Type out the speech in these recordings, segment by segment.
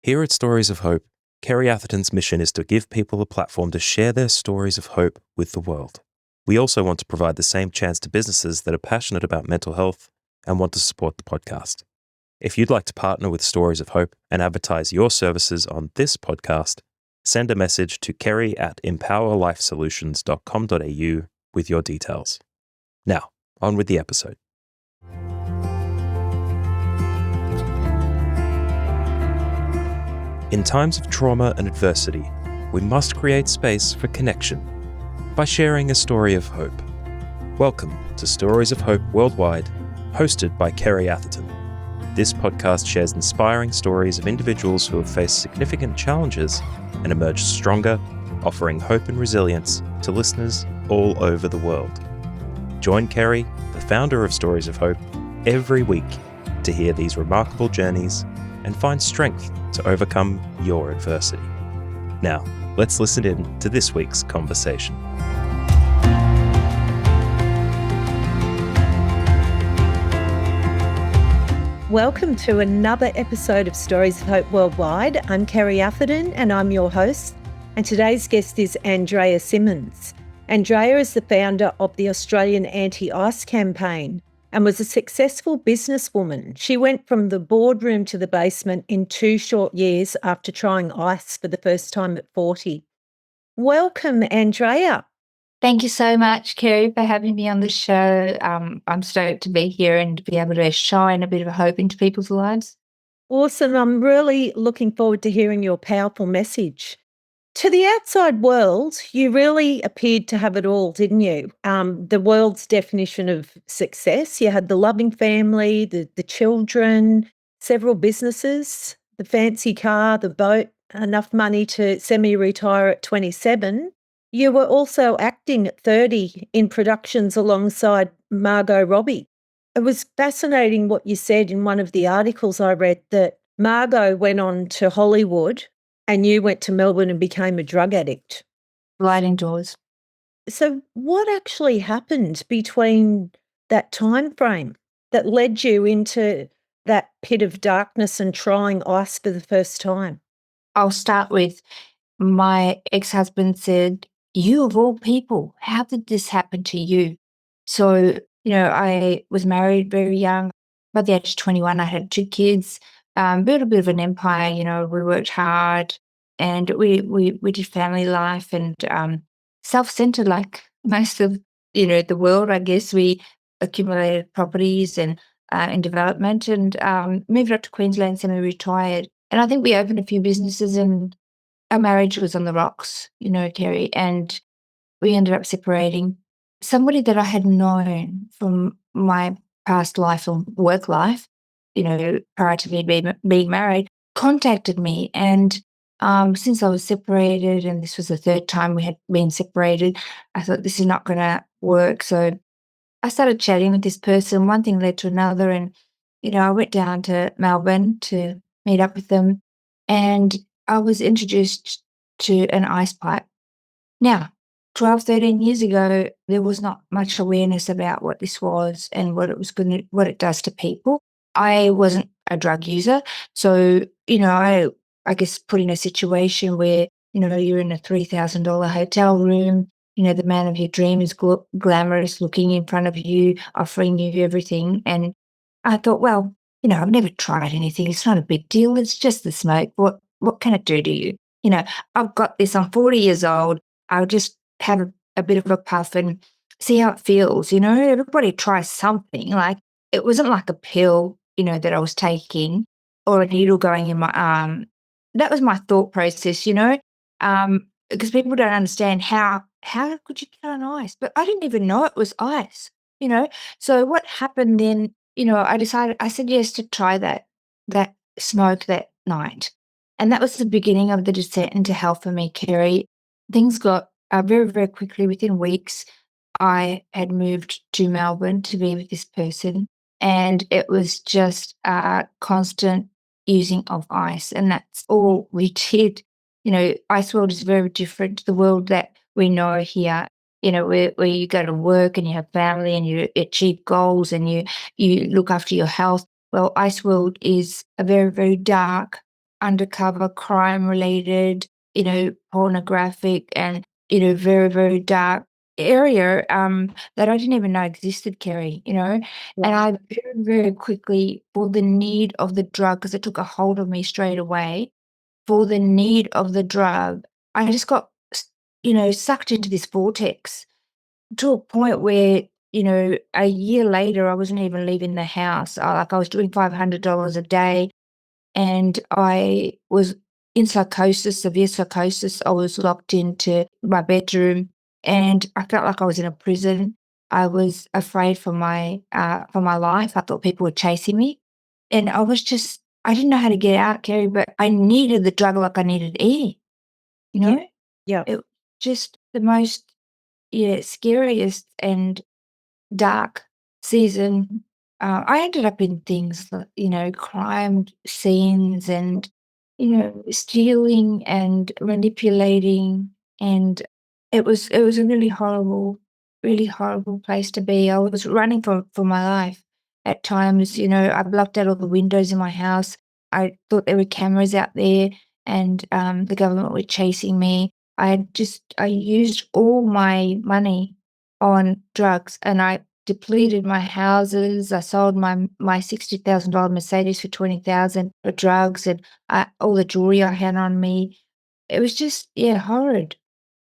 Here at Stories of Hope, Kerry Atherton's mission is to give people a platform to share their stories of hope with the world. We also want to provide the same chance to businesses that are passionate about mental health and want to support the podcast. If you'd like to partner with Stories of Hope and advertise your services on this podcast, send a message to kerry@empowerlifesolutions.com.au with your details. Now, on with the episode. In times of trauma and adversity, we must create space for connection by sharing a story of hope. Welcome to Stories of Hope Worldwide, hosted by Kerry Atherton. This podcast shares inspiring stories of individuals who have faced significant challenges and emerged stronger, offering hope and resilience to listeners all over the world. Join Kerry, the founder of Stories of Hope, every week to hear these remarkable journeys and find strength to overcome your adversity. Now, let's listen in to this week's conversation. Welcome to another episode of Stories of Hope Worldwide. I'm Kerry Atherton and I'm your host. And today's guest is Andrea Simmons. Andrea is the founder of the Australian Anti-Ice Campaign and was a successful businesswoman. She went from the boardroom to the basement in 2 short years after trying ice for the first time at 40. Welcome, Andrea. Thank you so much, Kerry, for having me on the show. I'm stoked to be here and to be able to shine a bit of hope into people's lives. Awesome. I'm really looking forward to hearing your powerful message. To the outside world, you really appeared to have it all, didn't you? The world's definition of success. You had the loving family, the children, several businesses, the fancy car, the boat, enough money to semi-retire at 27. You were also acting at 30 in productions alongside Margot Robbie. It was fascinating what you said in one of the articles I read, that Margot went on to Hollywood and you went to Melbourne and became a drug addict. Sliding doors. So what actually happened between that time frame that led you into that pit of darkness and trying ice for the first time? I'll start with my ex-husband said, "You of all people, how did this happen to you?" So, I was married very young. By the age of 21, I had 2 kids, built a bit of an empire. We worked hard and we did family life and self-centered like most of, the world, I guess. We accumulated properties and in development and moved up to Queensland, semi-retired. And I think we opened a few businesses and our marriage was on the rocks, Kerry, and we ended up separating. Somebody that I had known from my past life and work life, prior to me being married, contacted me. And since I was separated, and this was the 3rd time we had been separated, I thought this is not going to work. So I started chatting with this person. One thing led to another. And, I went down to Melbourne to meet up with them. And I was introduced to an ice pipe. Now, 12, 13 years ago, there was not much awareness about what this was and what it does to people. I wasn't a drug user. So, I guess put in a situation where, you're in a $3,000 hotel room, the man of your dream is glamorous, looking in front of you, offering you everything. And I thought, well, I've never tried anything. It's not a big deal. It's just the smoke. What can it do to you? I've got this. I'm 40 years old. I'll just have a bit of a puff and see how it feels. Everybody tries something. Like, it wasn't like a pill, that I was taking or a needle going in my arm. That was my thought process, because people don't understand how could you get on ice? But I didn't even know it was ice, So what happened then, I said yes to try that smoke that night. And that was the beginning of the descent into hell for me, Kerry. Things got very, very quickly. Within weeks, I had moved to Melbourne to be with this person. And it was just a constant using of ice. And that's all we did. Ice world is very different to the world that we know here. Where you go to work and you have family and you achieve goals and you look after your health. Well, ice world is a very, very dark undercover crime related, pornographic and, very, very dark area, that I didn't even know existed, Kerry, and I very, very quickly, for the need of the drug, because it took a hold of me straight away, for the need of the drug, I just got, sucked into this vortex to a point where, a year later, I wasn't even leaving the house. I was doing $500 a day, and I was in psychosis, severe psychosis. I was locked into my bedroom, and I felt like I was in a prison. I was afraid for my life. I thought people were chasing me, and I didn't know how to get out, Kerry, but I needed the drug like I needed air, you know? Yeah. It just the most, scariest and dark season. I ended up in things like, crime scenes and, stealing and manipulating, and it was a really horrible place to be. I was running for my life at times. I blocked out all the windows in my house. I thought there were cameras out there, and the government were chasing me. I used all my money on drugs, and I depleted my houses. I sold my $60,000 Mercedes for $20,000 for drugs, and all the jewelry I had on me. It was just, horrid.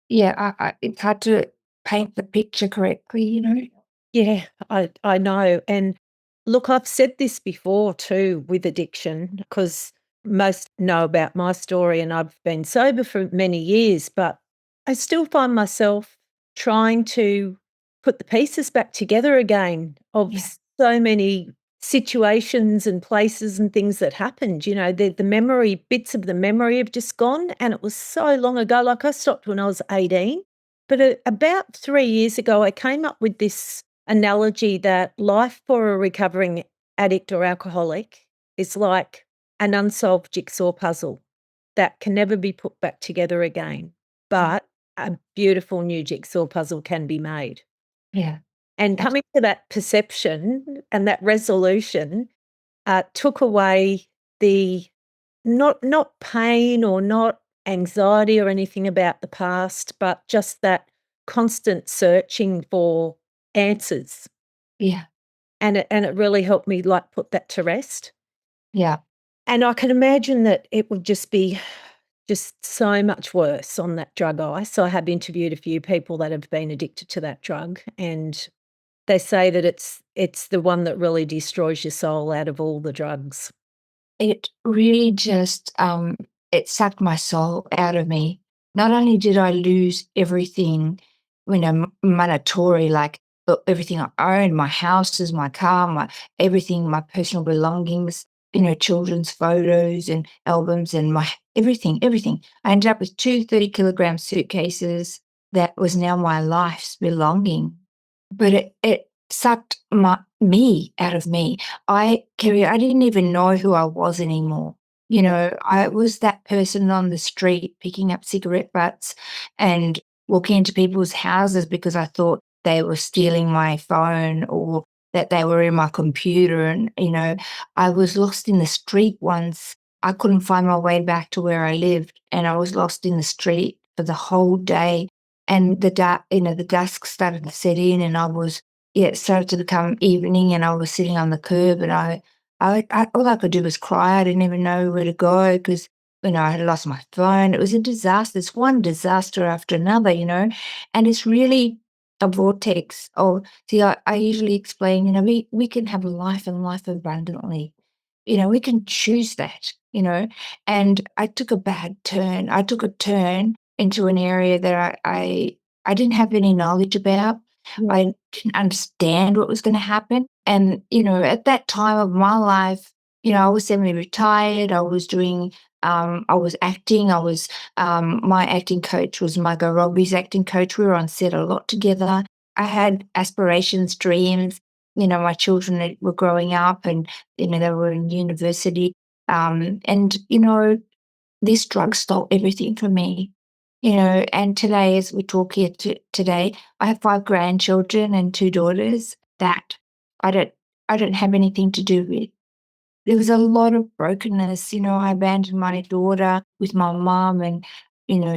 Yeah, it's hard to paint the picture correctly. Yeah, I know. And look, I've said this before too with addiction, because most know about my story and I've been sober for many years, but I still find myself trying to put the pieces back together again of Yeah. so many situations and places and things that happened. The memory, bits of the memory have just gone, and it was so long ago. Like, I stopped when I was 18, but about 3 years ago, I came up with this analogy that life for a recovering addict or alcoholic is like an unsolved jigsaw puzzle that can never be put back together again, but a beautiful new jigsaw puzzle can be made. Yeah. And coming to that perception and that resolution took away the not pain or not anxiety or anything about the past, but just that constant searching for answers. Yeah. And it really helped me, like, put that to rest. Yeah. And I can imagine that it would just be just so much worse on that drug ice. I have interviewed a few people that have been addicted to that drug, and they say that it's the one that really destroys your soul out of all the drugs. It really just, it sucked my soul out of me. Not only did I lose everything, monetary, like, everything I owned, my houses, my car, my everything, my personal belongings, children's photos and albums and my everything. I ended up with 2 30-kilogram suitcases that was now my life's belonging. But it sucked me out of me. Kerry, I didn't even know who I was anymore. I was that person on the street picking up cigarette butts and walking into people's houses because I thought they were stealing my phone or that they were in my computer. And, I was lost in the street once. I couldn't find my way back to where I lived, and I was lost in the street for the whole day. And the dusk started to set in, and it started to become evening, and I was sitting on the curb, and all I could do was cry. I didn't even know where to go because, I had lost my phone. It was a disaster. It's one disaster after another, and it's really a vortex. See, I usually explain, we can have life and life abundantly. We can choose that, and I took a bad turn. I took a turn into an area that I didn't have any knowledge about. Yeah. I didn't understand what was gonna happen, and, at that time of my life, I was semi-retired. I was acting. My acting coach was Margot Robbie's acting coach. We were on set a lot together. I had aspirations, dreams. My children were growing up and, they were in university, and, this drug stole everything from me, and today, as we talk here today, I have 5 grandchildren and 2 daughters that I don't I don't have anything to do with. there was a lot of brokenness. I abandoned my daughter with my mom, and,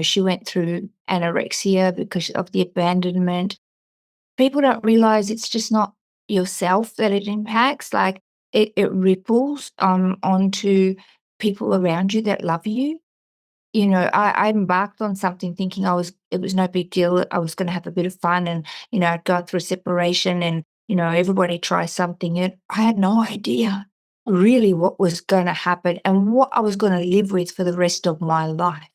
she went through anorexia because of the abandonment. People don't realize it's just not yourself that it impacts. Like, it ripples onto people around you that love you. I embarked on something thinking it was no big deal. I was going to have a bit of fun, and, I'd go through separation, and, everybody tries something. And I had no idea really what was going to happen and what I was going to live with for the rest of my life.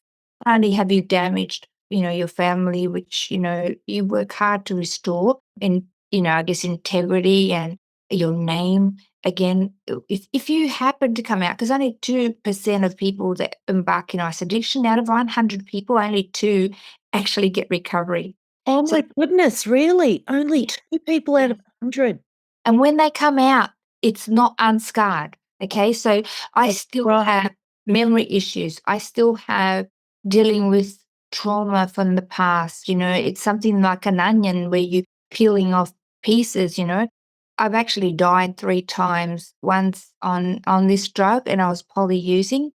Not only have you damaged, your family, which, you work hard to restore, and, I guess integrity and your name. Again, if you happen to come out, because only 2% of people that embark in ice addiction, out of 100 people, only 2 actually get recovery. Oh So my goodness, really? Only 2 people out of 100. And when they come out, it's not unscarred, okay? So I still right. have memory issues. I still have dealing with trauma from the past. It's something like an onion where you're peeling off pieces. I've actually died 3 times, once on this drug, and I was poly using.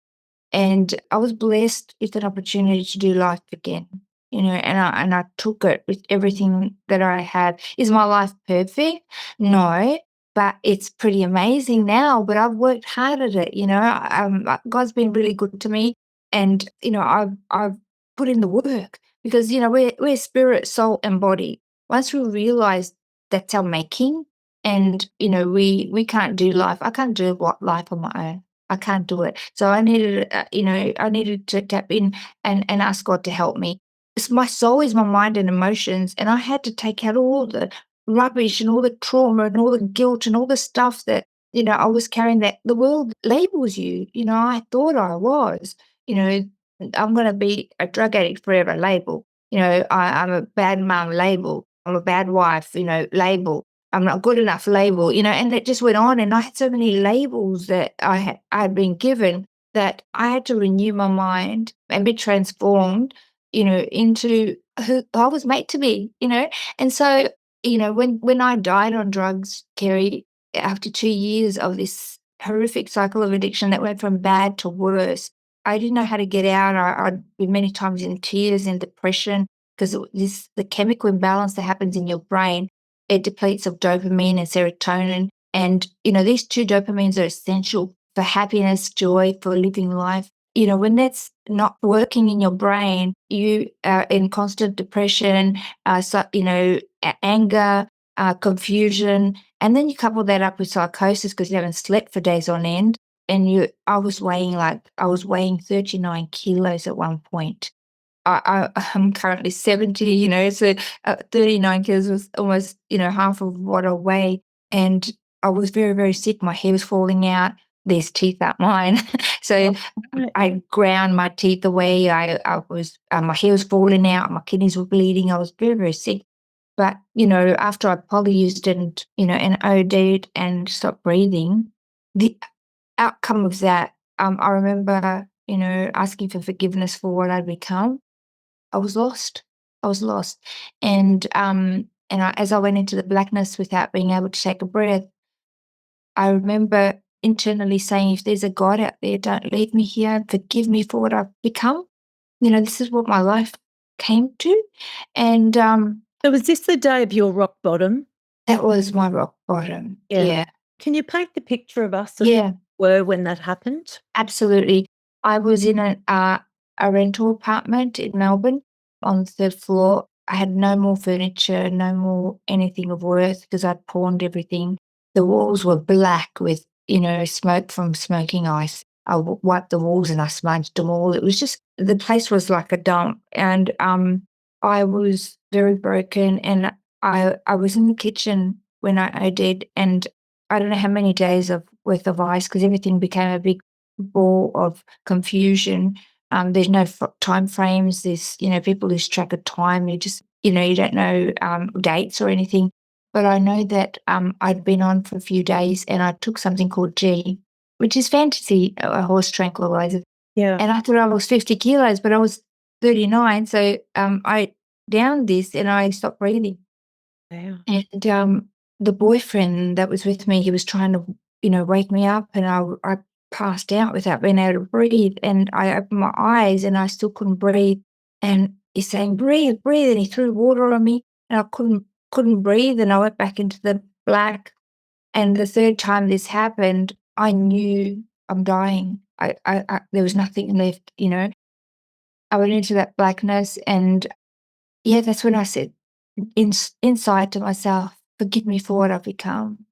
And I was blessed with an opportunity to do life again, and I took it with everything that I had. Is my life perfect? No, but it's pretty amazing now. But I've worked hard at it. God's been really good to me, and I've put in the work, because we're spirit, soul, and body. Once we realize that's our making, and we can't do life. I can't do life on my own. I can't do it. So I needed, I needed to tap in and ask God to help me. My soul is my mind and emotions, and I had to take out all the rubbish and all the trauma and all the guilt and all the stuff that, I was carrying, that the world labels you. I thought I was, I'm going to be a drug addict forever label. I'm a bad mom label. I'm a bad wife, label. I'm not good enough label, and it just went on. And I had so many labels that I had been given, that I had to renew my mind and be transformed, into who I was made to be, And so, when I died on drugs, Kerry, after 2 years of this horrific cycle of addiction that went from bad to worse, I didn't know how to get out. I'd be many times in tears and depression, because the chemical imbalance that happens in your brain, it depletes of dopamine and serotonin. And, these 2 dopamines are essential for happiness, joy, for living life. When that's not working in your brain, you are in constant depression, anger, confusion. And then you couple that up with psychosis, because you haven't slept for days on end. And I was weighing 39 kilos at one point. I'm currently 70, so 39 kilos was almost, half of what I weigh. And I was very, very sick. My hair was falling out. There's teeth out mine. So I ground my teeth away. I was, my hair was falling out. My kidneys were bleeding. I was very, very sick. But, after I polyused and OD'd and stopped breathing, the outcome of that, I remember, asking for forgiveness for what I'd become. I was lost. I was lost. And as I went into the blackness without being able to take a breath, I remember internally saying, if there's a God out there, don't leave me here, and forgive me for what I've become. This is what my life came to. And So was this the day of your rock bottom? that was my rock bottom. Yeah. Can you paint the picture of us Yeah. were when that happened? Absolutely. I was in a rental apartment in Melbourne on the 3rd floor. I had no more furniture, no more anything of worth, because I'd pawned everything. The walls were black with, smoke from smoking ice. I wiped the walls and I smudged them all. It was just, the place was like a dump. And I was very broken, and I was in the kitchen when I OD'd, and I don't know how many days worth of ice, because everything became a big ball of confusion. There's no time frames. There's, people lose track of time. You just, you don't know dates or anything. But I know that I'd been on for a few days, and I took something called G, which is fantasy, a horse tranquilizer. Yeah. And I thought I was 50 kilos, but I was 39. So I downed this and I stopped breathing. Wow. And the boyfriend that was with me, he was trying to wake me up, and I passed out without being able to breathe, and I opened my eyes and I still couldn't breathe, and he's saying, "Breathe, breathe," and he threw water on me, and I couldn't breathe, and I went back into the black, and the third time this happened, I knew I'm dying. I there was nothing left, I went into that blackness, and yeah, that's when I said inside to myself, "Forgive me for what I've become.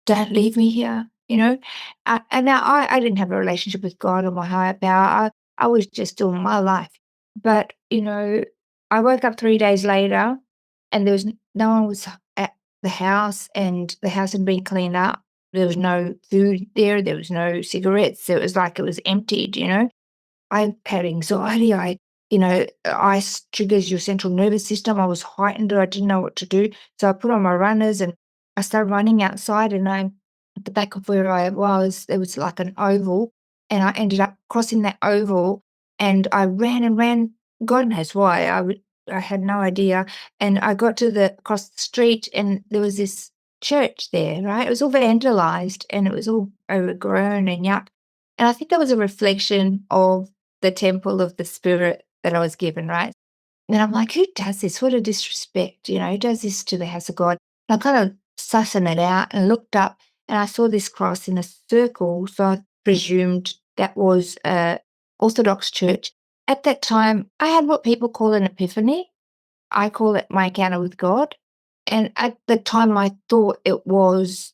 Don't leave me here," And now I didn't have a relationship with God or my higher power. I was just doing my life. But, I woke up 3 days later, and there was no one was at the house, and the house had been cleaned up. There was no food there. There was no cigarettes. It was like it was emptied, I had anxiety. Ice triggers your central nervous system. I was heightened. I didn't know what to do. So I put on my runners and I started running outside, and at the back of where I was, there was like an oval, and I ended up crossing that oval, and I ran and ran. God knows why. I had no idea. And I got to across the street, and there was this church there, right? It was all vandalized, and it was all overgrown and yuck. And I think that was a reflection of the temple of the spirit that I was given, right? And I'm like, who does this? What a disrespect, who does this to the house of God? And I kind of sussing it out and looked up, and I saw this cross in a circle. So I presumed that was a Orthodox church. At that time, I had what people call an epiphany. I call it my encounter with God. And at the time, I thought it was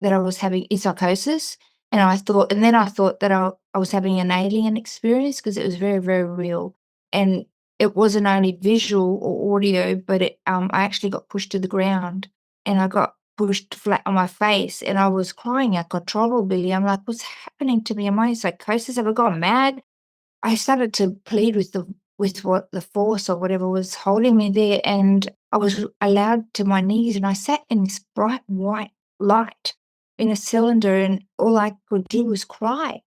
that I was having psychosis. And then I thought that I was having an alien experience, because it was very, very real. And it wasn't only visual or audio, but I actually got pushed to the ground, and I got pushed flat on my face, and I was crying uncontrollably. I'm like, what's happening to me? Am I in psychosis? Have I gone mad? I started to plead with what the force or whatever was holding me there, and I was allowed to my knees, and I sat in this bright white light in a cylinder, and all I could do was cry.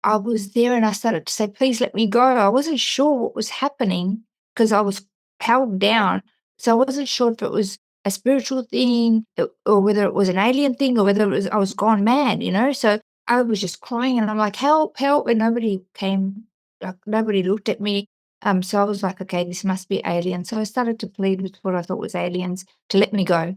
I was there, and I started to say, "Please let me go." I wasn't sure what was happening, because I was held down. So I wasn't sure if it was a spiritual thing, or whether it was an alien thing, or whether I was gone mad, So I was just crying, and I'm like, "Help, help," and nobody came, like, nobody looked at me. So I was like, "Okay, this must be aliens." So I started to plead with what I thought was aliens to let me go.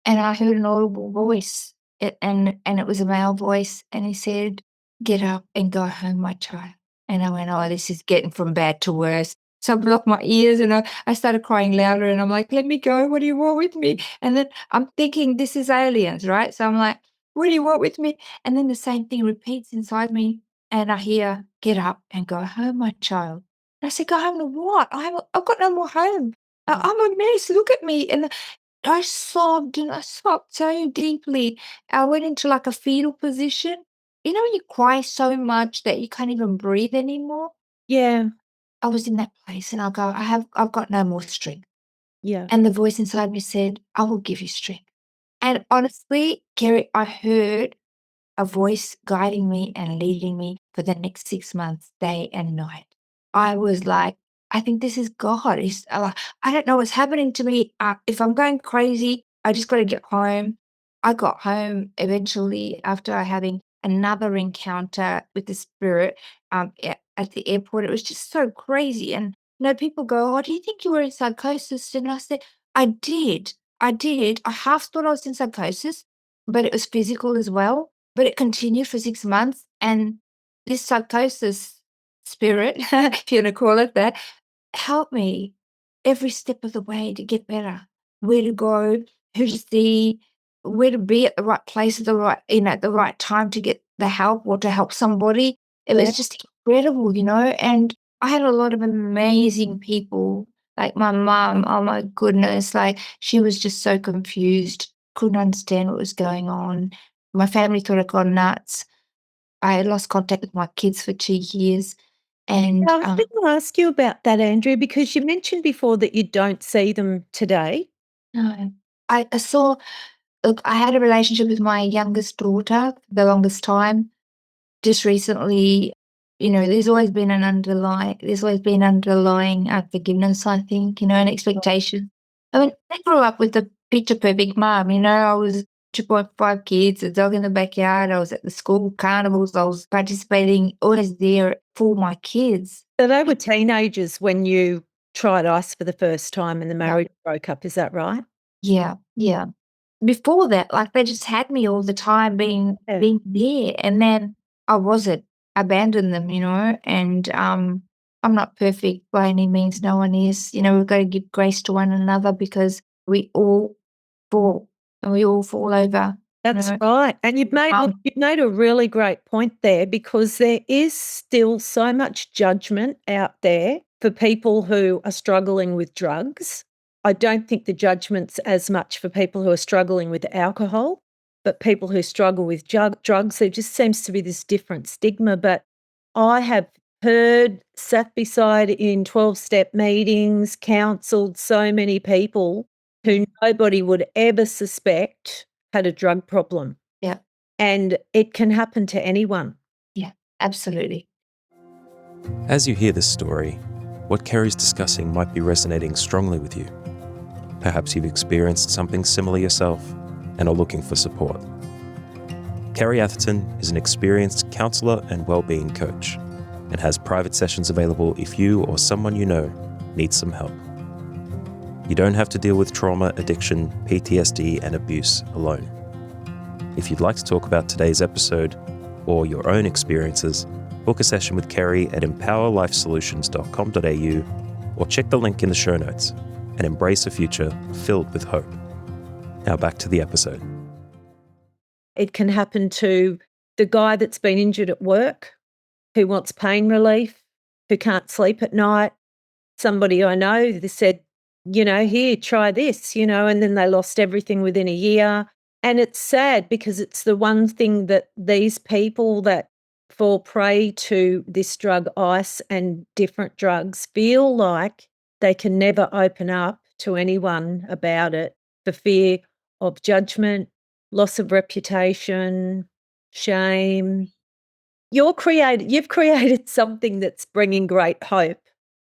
And I heard an audible voice, and it was a male voice, and he said, "Get up and go home, my child." And I went, "Oh, this is getting from bad to worse." So I blocked my ears, and I started crying louder, and I'm like, "Let me go. What do you want with me?" And then I'm thinking, this is aliens, right? So I'm like, "What do you want with me?" And then the same thing repeats inside me, and I hear, "Get up and go home, my child." And I said, "Go home to what? I've got no more home. I'm a mess. Look at me." And I sobbed, and I sobbed so deeply. I went into like a fetal position. When you cry so much that you can't even breathe anymore? Yeah. I was in that place, and I've got no more strength. Yeah. And the voice inside me said, "I will give you strength." And honestly, Kerry, I heard a voice guiding me and leading me for the next 6 months, day and night. I was like, I think this is God. I don't know what's happening to me. If I'm going crazy, I just got to get home. I got home eventually after having another encounter with the spirit at the airport. It was just so crazy. And people go, "Oh, do you think you were in psychosis?" And I said, I did. I did. I half thought I was in psychosis, but it was physical as well. But it continued for 6 months, and this psychosis spirit, if you wanna call it that, helped me every step of the way to get better. Where to go, who to see, where to be at the right place at the right at the right time to get the help or to help somebody. It was just incredible, and I had a lot of amazing people, like my mum, oh my goodness, like, she was just so confused, couldn't understand what was going on. My family thought I'd gone nuts. I had lost contact with my kids for 2 years, and, I was going to ask you about that, Andrea, because you mentioned before that you don't see them today. no, I saw look, I had a relationship with my youngest daughter for the longest time. Just recently, there's always been underlying unforgiveness, I think, and expectation. I mean, I grew up with a picture perfect mom, I was 2.5 kids, a dog in the backyard. I was at the school carnivals. I was participating, always there for my kids. So they were teenagers when you tried ice for the first time and the Yeah. marriage broke up, is that right? Yeah, yeah. Before that, like, they just had me all the time being there, and then I wasn't. Abandoned them, and, I'm not perfect by any means, no one is. We've gotta give grace to one another because we all fall, and we all fall over, That's right. And you've made a really great point there, because there is still so much judgment out there for people who are struggling with drugs. I don't think the judgment's as much for people who are struggling with alcohol, but people who struggle with drugs, there just seems to be this different stigma. But I have sat beside in 12-step meetings, counselled so many people who nobody would ever suspect had a drug problem. Yeah. And it can happen to anyone. Yeah, absolutely. As you hear this story, what Kerry's discussing might be resonating strongly with you. Perhaps you've experienced something similar yourself and are looking for support. Kerry Atherton is an experienced counsellor and wellbeing coach and has private sessions available if you or someone you know needs some help. You don't have to deal with trauma, addiction, PTSD, and abuse alone. If you'd like to talk about today's episode or your own experiences, book a session with Kerry at empowerlifesolutions.com.au or check the link in the show notes and embrace a future filled with hope. Now back to the episode. It can happen to the guy that's been injured at work, who wants pain relief, who can't sleep at night. Somebody I know, they said, here, try this, and then they lost everything within a year. And it's sad, because it's the one thing that these people that fall prey to this drug, ice, and different drugs, feel like they can never open up to anyone about it for fear of judgment, loss of reputation, shame. You've created something that's bringing great hope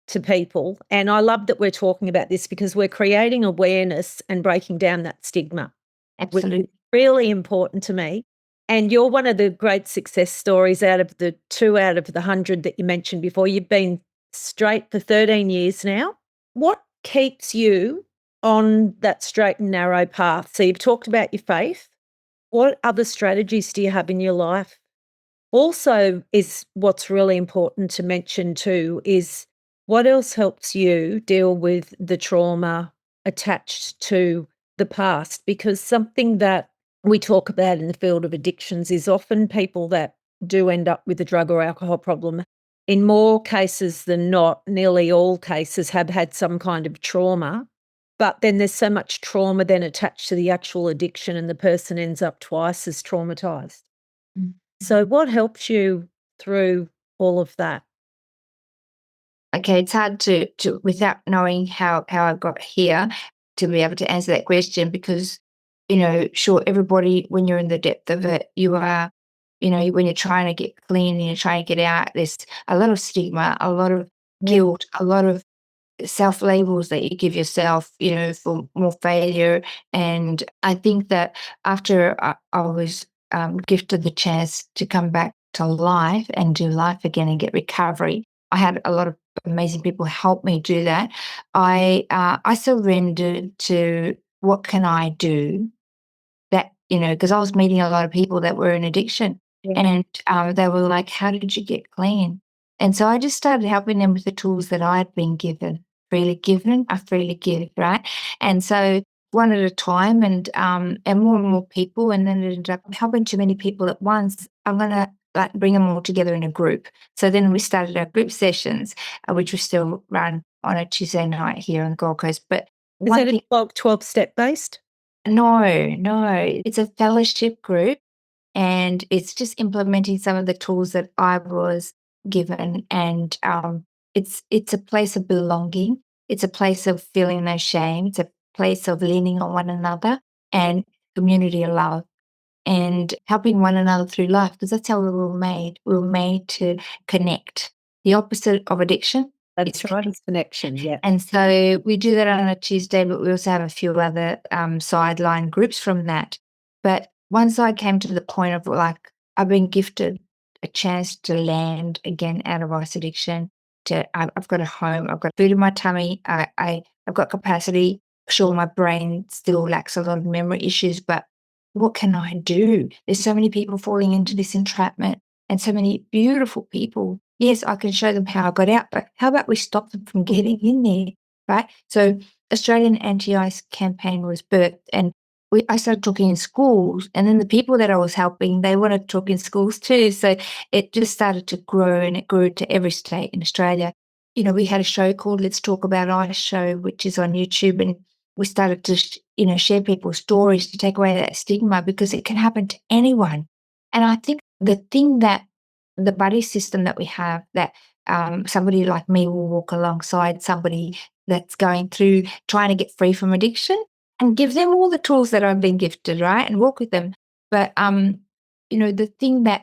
to people. And I love that we're talking about this, because we're creating awareness and breaking down that stigma. Absolutely. Which is really important to me. And you're one of the great success stories out of the 2 out of the 100 that you mentioned before. You've been straight for 13 years now. What keeps you on that straight and narrow path? So you've talked about your faith. What other strategies do you have in your life? Also, is what's really important to mention too is what else helps you deal with the trauma attached to the past? Because something that we talk about in the field of addictions is often people that do end up with a drug or alcohol problem, in more cases than not, nearly all cases have had some kind of trauma. But then there's so much trauma then attached to the actual addiction, and the person ends up twice as traumatized. Mm. So what helps you through all of that? Okay, it's hard to without knowing how I got here, to be able to answer that question, because, sure, everybody, when you're in the depth of it, you are, when you're trying to get clean and you're trying to get out, there's a lot of stigma, a lot of guilt, a lot of self-labels that you give yourself, for more failure. And I think that after I was gifted the chance to come back to life and do life again and get recovery, I had a lot of amazing people help me do that. I surrendered to what can I do, that, because I was meeting a lot of people that were in addiction. Yeah. And they were like, how did you get clean? And so I just started helping them with the tools that I had been given. Freely given, I freely give, right? And so one at a time, and more and more people, and then it ended up helping too many people at once. I'm gonna bring them all together in a group. So then we started our group sessions, which we still run on a Tuesday night here on the Gold Coast. But Is that a 12-step based? No, it's a fellowship group, and it's just implementing some of the tools that I was given. And it's a place of belonging. It's a place of feeling no shame. It's a place of leaning on one another and community of love and helping one another through life, because that's how we were made. We were made to connect. The opposite of addiction. That's right, it's connection, yeah. And so we do that on a Tuesday, but we also have a few other sideline groups from that. But once I came to the point of like, I've been gifted a chance to land again out of ice addiction. I've got a home, I've got food in my tummy, I've got capacity. Sure, my brain still lacks a lot of memory issues, but what can I do? There's so many people falling into this entrapment and so many beautiful people. Yes, I can show them how I got out, but how about we stop them from getting in there, right? So Australian Anti-Ice campaign was birthed, and I started talking in schools, and then the people that I was helping, they wanted to talk in schools too. So it just started to grow, and it grew to every state in Australia. You know, we had a show called Let's Talk About Ice Show, which is on YouTube, and we started to, share people's stories to take away that stigma, because it can happen to anyone. And I think the thing that the buddy system that we have, that somebody like me will walk alongside somebody that's going through trying to get free from addiction, and give them all the tools that I've been gifted, right? And walk with them. But the thing that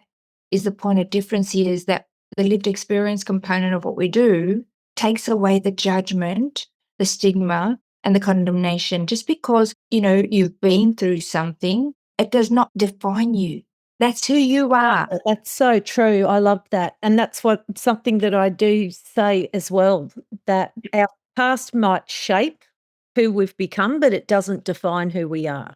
is the point of difference here is that the lived experience component of what we do takes away the judgment, the stigma, and the condemnation. Just because, you've been through something, it does not define you. That's who you are. That's so true. I love that. And that's something that I do say as well, that our past might shape who we've become, but it doesn't define who we are.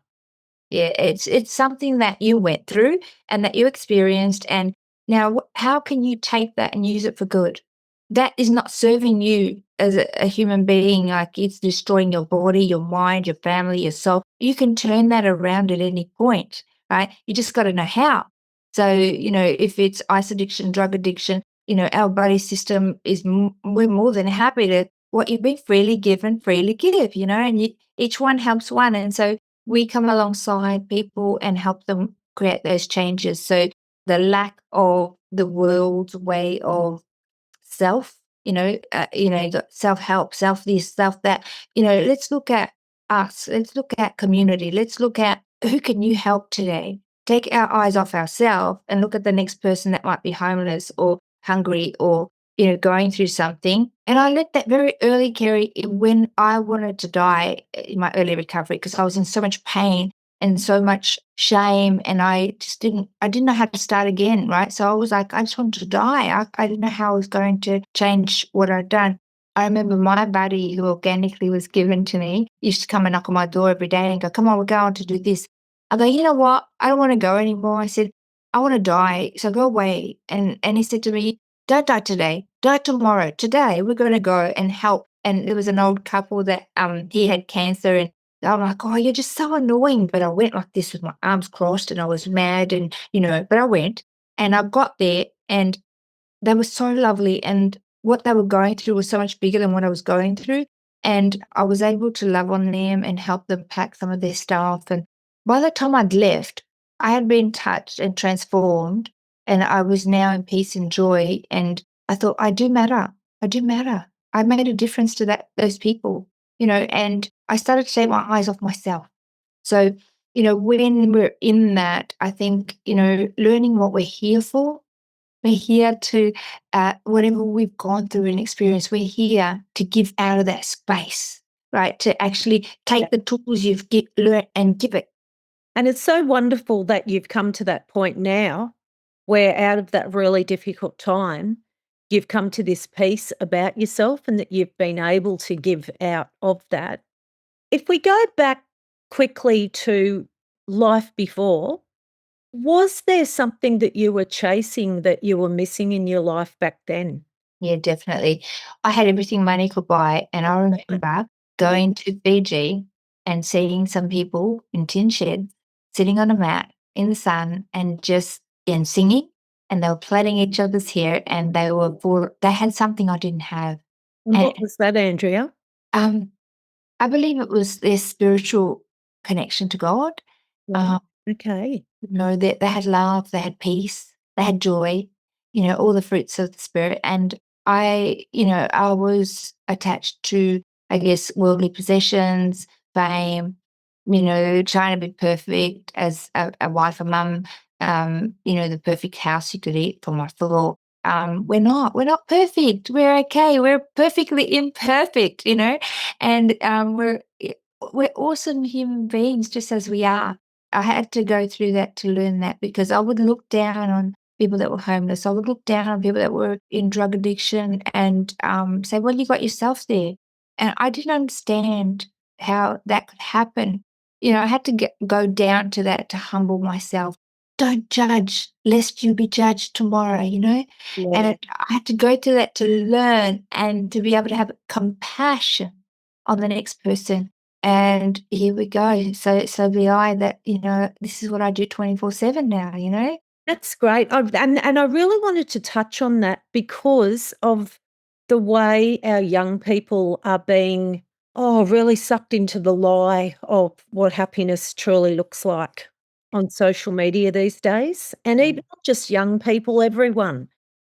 Yeah, it's something that you went through and that you experienced, and now how can you take that and use it for good? That is not serving you as a human being. Like, it's destroying your body, your mind, your family, your soul. You can turn that around at any point, right? You just got to know how. So, if it's ice addiction, drug addiction, our body system is, we're more than happy to, what you've been freely given, freely give, and each one helps one. And so we come alongside people and help them create those changes. So the lack of the world's way of self, the self-help, self this, self that, let's look at us, let's look at community, let's look at who can you help today? Take our eyes off ourselves and look at the next person that might be homeless or hungry or, going through something. And I let that very early, Kerry, when I wanted to die in my early recovery, because I was in so much pain and so much shame, and I didn't know how to start again, right? So I was like, I just wanted to die. I didn't know how I was going to change what I'd done. I remember my buddy, who organically was given to me, used to come and knock on my door every day and go, come on, we're going to do this. I go, you know what? I don't want to go anymore. I said, I want to die, so go away. And he said to me, don't die today, die tomorrow. Today we're going to go and help. And there was an old couple that he had cancer, and I'm like, oh, you're just so annoying. But I went like this with my arms crossed, and I was mad, and, but I went and I got there, and they were so lovely. And what they were going through was so much bigger than what I was going through. And I was able to love on them and help them pack some of their stuff. And by the time I'd left, I had been touched and transformed, and I was now in peace and joy. And I thought, I do matter. I do matter. I made a difference to those people, and I started to take my eyes off myself. So, when we're in that, I think, learning what we're here for, we're here to, whatever we've gone through and experienced, we're here to give out of that space, right? To actually take the tools you've learned and give it. And it's so wonderful that you've come to that point now where, out of that really difficult time, you've come to this peace about yourself and that you've been able to give out of that. If we go back quickly to life before, was there something that you were chasing that you were missing in your life back then? Yeah, definitely. I had everything money could buy, and I remember going to Fiji and seeing some people in tin sheds, sitting on a mat in the sun and singing, and they were plaiting each other's hair, and they had something I didn't have. And And what was that, Andrea? I believe it was their spiritual connection to God. Right. Okay. They had love, they had peace, they had joy, all the fruits of the spirit. And I was attached to, I guess, worldly possessions, fame, trying to be perfect as a wife, a mum, the perfect house you could eat from my floor. We're not perfect. We're okay. We're perfectly imperfect, and we're awesome human beings just as we are. I had to go through that to learn that, because I would look down on people that were homeless. I would look down on people that were in drug addiction and say, well, you got yourself there. And I didn't understand how that could happen. I had to go down to that to humble myself. Don't judge, lest you be judged tomorrow, And Yeah. I had to go through that to learn and to be able to have compassion on the next person. And here we go. So the I that, this is what I do 24/7 now. That's great. And I really wanted to touch on that because of the way our young people are being, really sucked into the lie of what happiness truly looks like on social media these days. And even not just young people, everyone.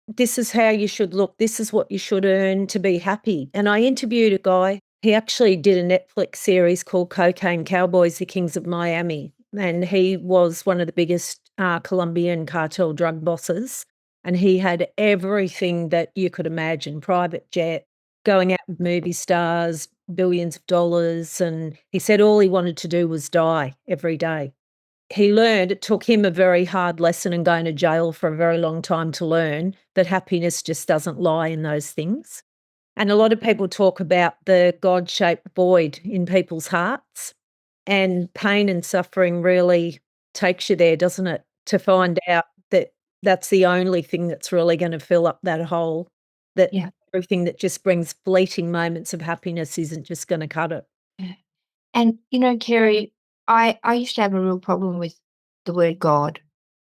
This is how you should look. This is what you should earn to be happy. And I interviewed a guy. He actually did a Netflix series called Cocaine Cowboys, The Kings of Miami. And he was one of the biggest Colombian cartel drug bosses. And he had everything that you could imagine, private jet, going out with movie stars, billions of dollars. And he said all he wanted to do was die every day. It took him a very hard lesson and going to jail for a very long time to learn that happiness just doesn't lie in those things. And a lot of people talk about the God-shaped void in people's hearts, and pain and suffering really takes you there, doesn't it? To find out that that's the only thing that's really going to fill up that hole, that Yeah. everything that just brings fleeting moments of happiness isn't just going to cut it. Yeah. And, Kerry, I used to have a real problem with the word God.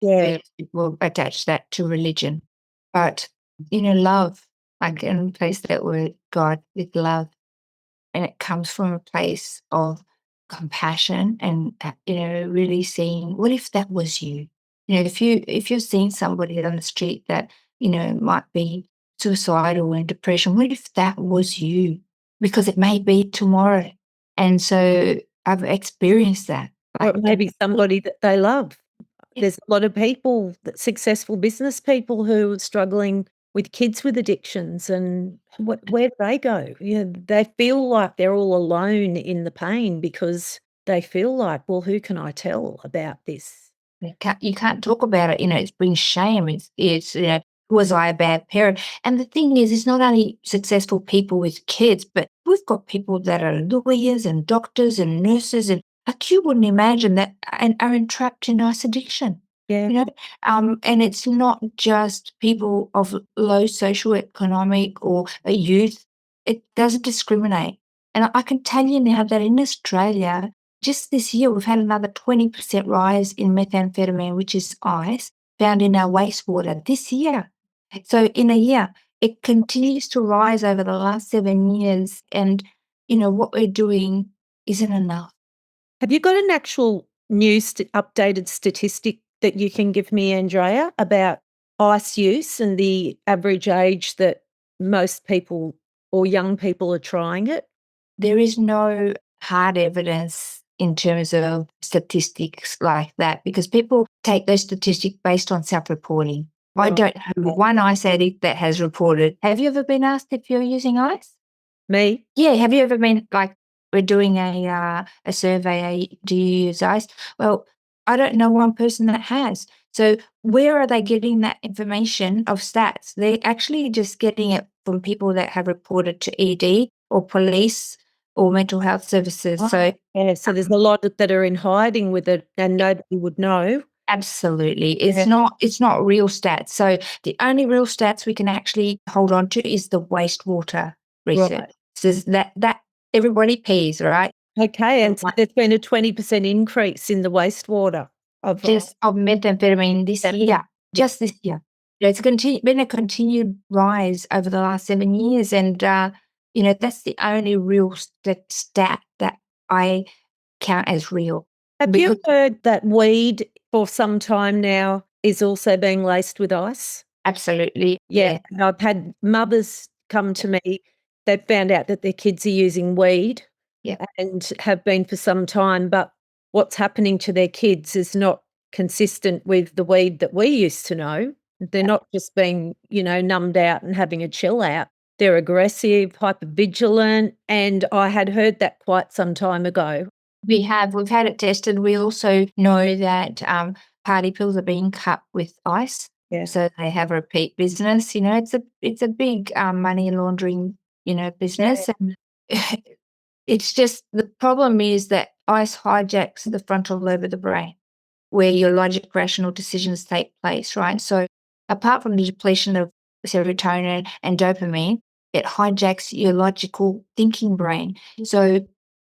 Yeah. People attach that to religion. But, love, I can replace that word God with love. And it comes from a place of compassion and, really seeing, what if that was you? If you're seeing somebody on the street that, might be suicidal and depression, what if that was you? Because it may be tomorrow. And so I've experienced that. Or it may be somebody that they love. Yeah. There's a lot of people, successful business people who are struggling with kids with addictions, and where do they go? They feel like they're all alone in the pain because they feel like, well, who can I tell about this? You can't talk about it, it brings shame. It's was I a bad parent? And the thing is, it's not only successful people with kids, but we've got people that are lawyers and doctors and nurses, and like you wouldn't imagine that, and are entrapped in ice addiction. Yeah. And it's not just people of low socioeconomic or a youth. It doesn't discriminate. And I can tell you now that in Australia, just this year, we've had another 20% rise in methamphetamine, which is ice, found in our wastewater this year. So in a year, it continues to rise over the last 7 years. And, what we're doing isn't enough. Have you got an actual new updated statistic that you can give me, Andrea, about ice use and the average age that most people or young people are trying it? There is no hard evidence in terms of statistics like that, because people take those statistics based on self-reporting. I don't know one ice addict that has reported. Have you ever been asked if you're using ice? Me? Yeah. Have you ever been, like, we're doing a survey, do you use ice? Well, I don't know one person that has. So where are they getting that information of stats? They're actually just getting it from people that have reported to ED or police or mental health services. So Yeah, so there's a lot that are in hiding with it and nobody would know. absolutely. It's not real stats. So the only real stats we can actually hold on to is the wastewater research. Right. So that everybody pays, right? Okay, and so there's been a 20% increase in the wastewater of Just of methamphetamine this year. Just this year. It's been a continued rise over the last 7 years, and that's the only real stat that I count as real. Have you heard that weed for some time now is also being laced with ice? Absolutely. Yeah. And I've had mothers come to me that found out that their kids are using weed and have been for some time, but what's happening to their kids is not consistent with the weed that we used to know. They're not just being, numbed out and having a chill out. They're aggressive, hypervigilant, and I had heard that quite some time ago. We've had it tested. We also know that party pills are being cut with ice. Yeah. So they have repeat business. It's a big money laundering, business. And it's just the problem is that ice hijacks the frontal lobe of the brain where your logic rational decisions take place, right? So apart from the depletion of serotonin and dopamine, it hijacks your logical thinking brain. So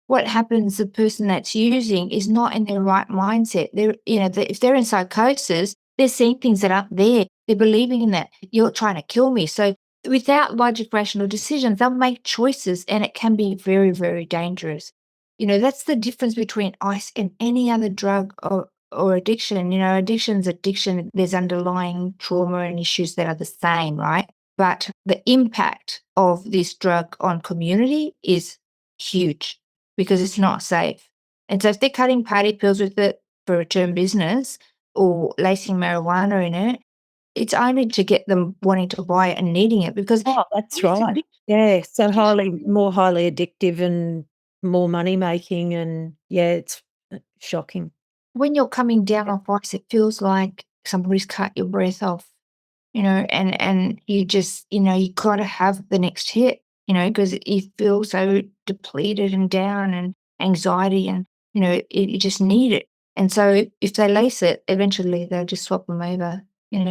what happens, the person that's using is not in their right mindset. If they're in psychosis, they're seeing things that aren't there. They're believing in that. You're trying to kill me. So without logic rational decisions, they'll make choices and it can be very, very dangerous. That's the difference between ice and any other drug or addiction. Addiction's addiction. There's underlying trauma and issues that are the same, right? But the impact of this drug on community is huge because it's not safe. And so if they're cutting party pills with it for return business or lacing marijuana in it, it's only to get them wanting to buy it and needing it because that's right. Yeah, so more highly addictive and more money making, and it's shocking. When you're coming down off ice, it feels like somebody's cut your breath off, and you just, you got to have the next hit, because you feel so depleted and down and anxiety and, you just need it. And so if they lace it, eventually they'll just swap them over,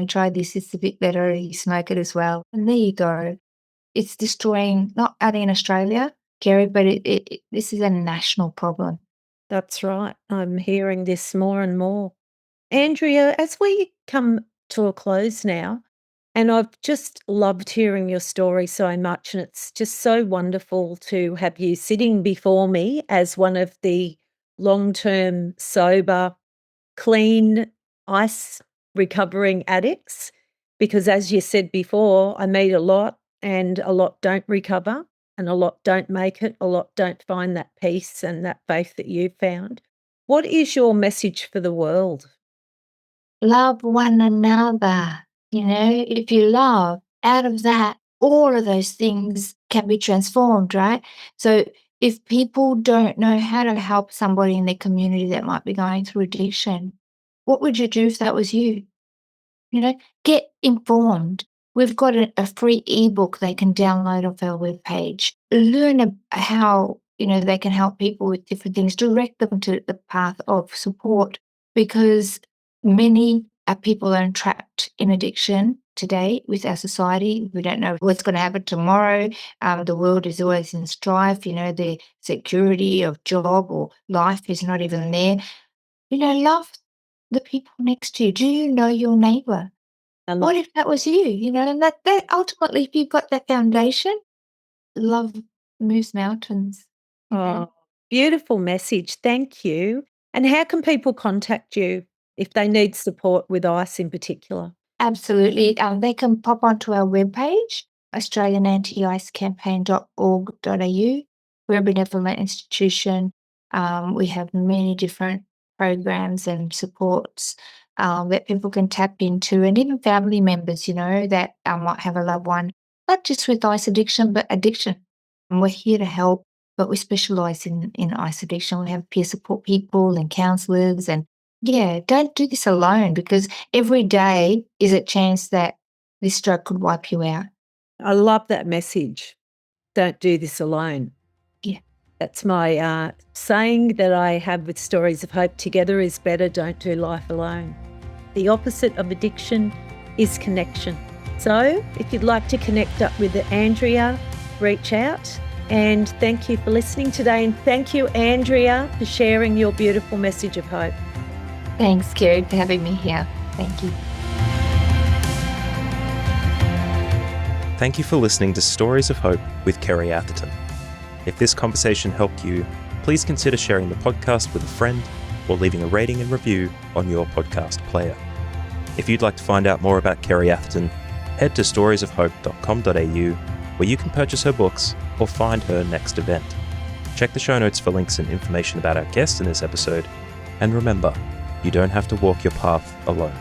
try this, it's a bit better, you smoke it as well. And there you go. It's destroying, not only in Australia, Kerry, but this is a national problem. That's right. I'm hearing this more and more. Andrea, as we come to a close now, and I've just loved hearing your story so much, and it's just so wonderful to have you sitting before me as one of the long-term, sober, clean, ice recovering addicts, because as you said before, I meet a lot and a lot don't recover and a lot don't make it, a lot don't find that peace and that faith that you found. What is your message for the world? Love one another. If you love, out of that, all of those things can be transformed, right? So if people don't know how to help somebody in their community that might be going through addiction, what would you do if that was you? Get informed. We've got a free ebook they can download off our webpage. Learn how, they can help people with different things, direct them to the path of support, because many people are trapped in addiction today with our society. We don't know what's going to happen tomorrow. The world is always in strife. The security of job or life is not even there. Love the people next to you. Do you know your neighbour? What if that was you? And that ultimately, if you've got that foundation, love moves mountains. Oh, beautiful message. Thank you. And how can people contact you if they need support with ICE in particular? Absolutely. They can pop onto our webpage, australianantiicecampaign.org.au. We're a benevolent institution. We have many different programs and supports that people can tap into, and even family members, that might have a loved one, not just with ice addiction, but addiction. And we're here to help, but we specialise in ice addiction. We have peer support people and counsellors, and don't do this alone, because every day is a chance that this drug could wipe you out. I love that message. Don't do this alone. Yeah. That's my saying that I have with Stories of Hope: together is better, don't do life alone. The opposite of addiction is connection. So if you'd like to connect up with Andrea, reach out. And thank you for listening today. And thank you, Andrea, for sharing your beautiful message of hope. Thanks, Kerry, for having me here. Thank you. Thank you for listening to Stories of Hope with Kerry Atherton. If this conversation helped you, please consider sharing the podcast with a friend or leaving a rating and review on your podcast player. If you'd like to find out more about Kerry Atherton, head to storiesofhope.com.au, where you can purchase her books or find her next event. Check the show notes for links and information about our guest in this episode, and remember, you don't have to walk your path alone.